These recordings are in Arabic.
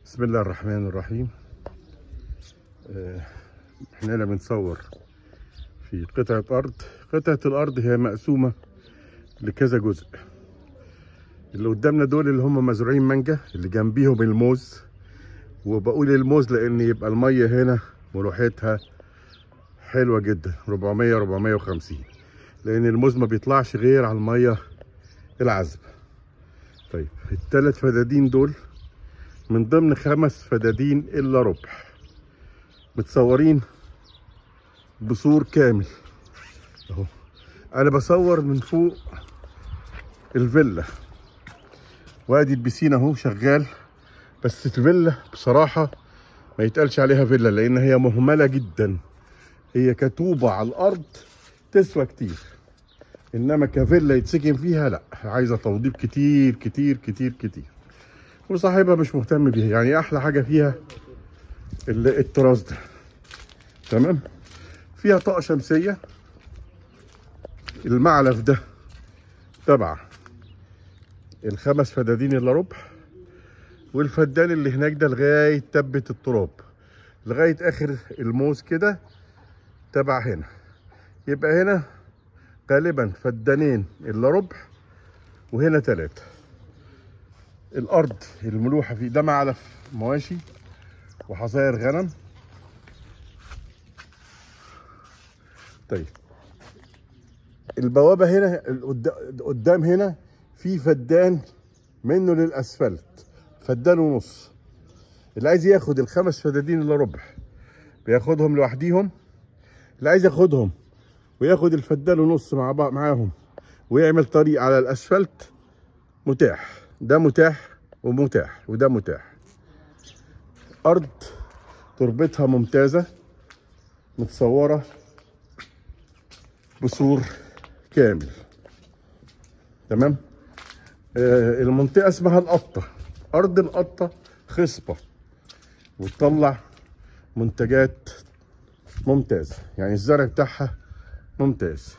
بسم الله الرحمن الرحيم. احنا هنا بنصور في قطعة أرض. قطعة الأرض هي مقسومة لكذا جزء. اللي قدامنا دول اللي هم مزروعين مانجا، اللي جنبيهم الموز. وبقول الموز لأن يبقى المية هنا ملوحتها حلوة جدا، 400-450، لأن الموز ما بيطلعش غير على المية العذبة. طيب الثلاث فدادين دول من ضمن 5 فدادين إلا ربع متصورين بسور كامل اهو. انا بصور من فوق الفيلا، وادي البسين اهو شغال. بس الفيلا بصراحة ما يتقالش عليها فيلا لان هي مهملة جدا. هي كتوبة على الارض تسوى كتير، انما كفيلا يتسكن فيها لا، عايزة توضيب كتير كتير كتير كتير، وصاحبها مش مهتم بيها. يعني احلى حاجة فيها التراس ده، تمام. فيها طاقة شمسية. المعلف ده تبع ال5 فدادين الا ربع، والفدان اللي هناك ده لغاية تبة التراب، لغاية اخر الموز كده تبع هنا. يبقى هنا غالبا فدانين الا ربع، وهنا 3. الارض الملوحة فيه ده معلف مواشي وحظاير غنم. طيب البوابة هنا قدام هنا في فدان منه للاسفلت، فدان ونص. اللي عايز ياخد ال5 فدادين الا ربع بياخدهم لوحديهم، اللي عايز ياخدهم وياخد الفدان ونص مع بعض معاهم ويعمل طريق على الاسفلت متاح. ده متاح ومتاح وده متاح. ارض تربتها ممتازة، متصورة بسور كامل، تمام. المنطقة اسمها القطة. ارض القطة خصبة وتطلع منتجات ممتازة، يعني الزرع بتاعها ممتاز.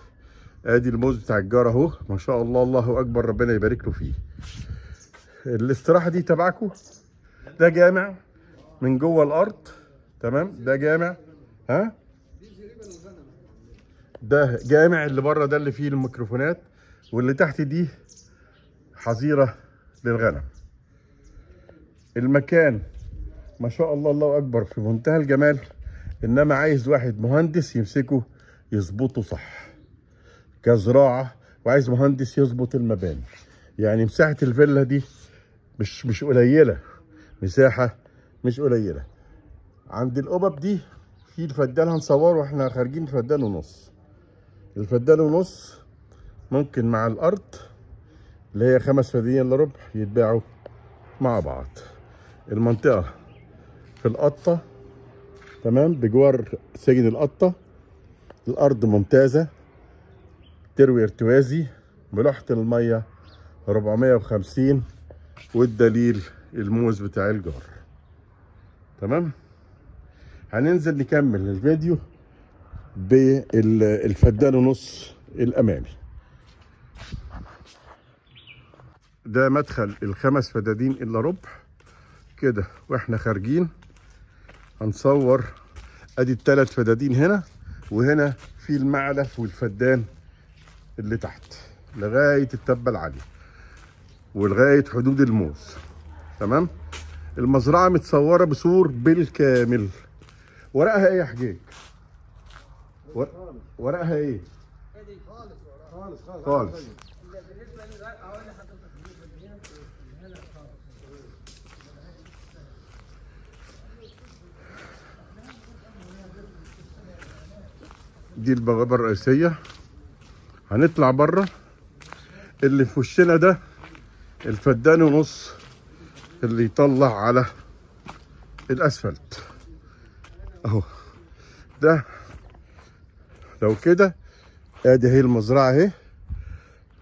ادي الموز بتاع الجار اهو، ما شاء الله، الله اكبر، ربنا يبارك له فيه. الاستراحة دي تبعكم. ده جامع من جوه الارض، تمام. ده جامع، ها، ده جامع اللي بره ده اللي فيه الميكروفونات، واللي تحت دي حظيرة للغنم. المكان ما شاء الله، الله اكبر، في منتهى الجمال. انما عايز واحد مهندس يمسكه يظبطه صح كزراعة، وعايز مهندس يظبط المباني. يعني مساحة الفيلا دي مش قليلة، مساحة مش قليلة. عند القبب دي في الفدان هنصوره واحنا خارجين، فدان ونص. الفدان ونص ممكن مع الارض اللي هي 5 فدادين الا ربع يتباعوا مع بعض. المنطقة في القطة، تمام، بجوار سجن القطة. الارض ممتازة، تروي ارتوازي، ملوحة المية 450، والدليل الموز بتاع الجار، تمام. هننزل نكمل الفيديو بالفدان ونص الامامي. ده مدخل ال5 فدادين الا ربع كده، واحنا خارجين هنصور. ادي ال3 فدادين هنا، وهنا في المعلف والفدان اللي تحت لغايه التبه العاليه ولغايه حدود الموز، تمام. المزرعه متصوره بسور بالكامل. ورقها ايه يا حجيج؟ ورقها ايه؟ خالص خالص خالص. دي البوابة الرئيسية. هنطلع بره. اللي في وشنا ده الفدان ونص اللي يطلع على الاسفلت اهو. ده لو كده ادي هي المزرعة اهي.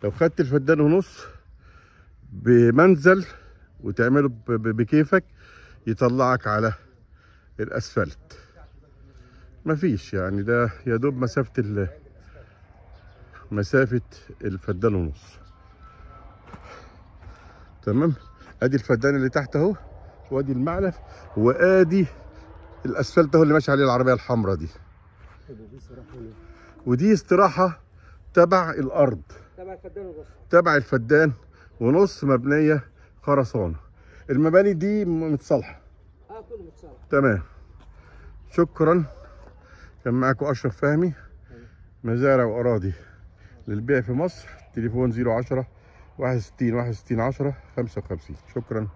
لو خدت الفدان ونص بمنزل وتعمله بكيفك يطلعك على الاسفلت. مفيش يعني، ده يا دوب مسافة الفدان ونص، تمام. ادي الفدان اللي تحت اهو، وادي المعلف، وادي الاسفلت اهو اللي ماشي عليه العربيه الحمراء دي. ودي استراحه تبع الارض، تبع الفدان ونص. تبع الفدان ونص، مبنيه خرسانه. المباني دي متصالحه. كله متصالح. تمام. شكرا. كان معاكم اشرف فهمي، مزارع واراضي للبيع في مصر. تليفون 010 61 61 10 55. شكرا.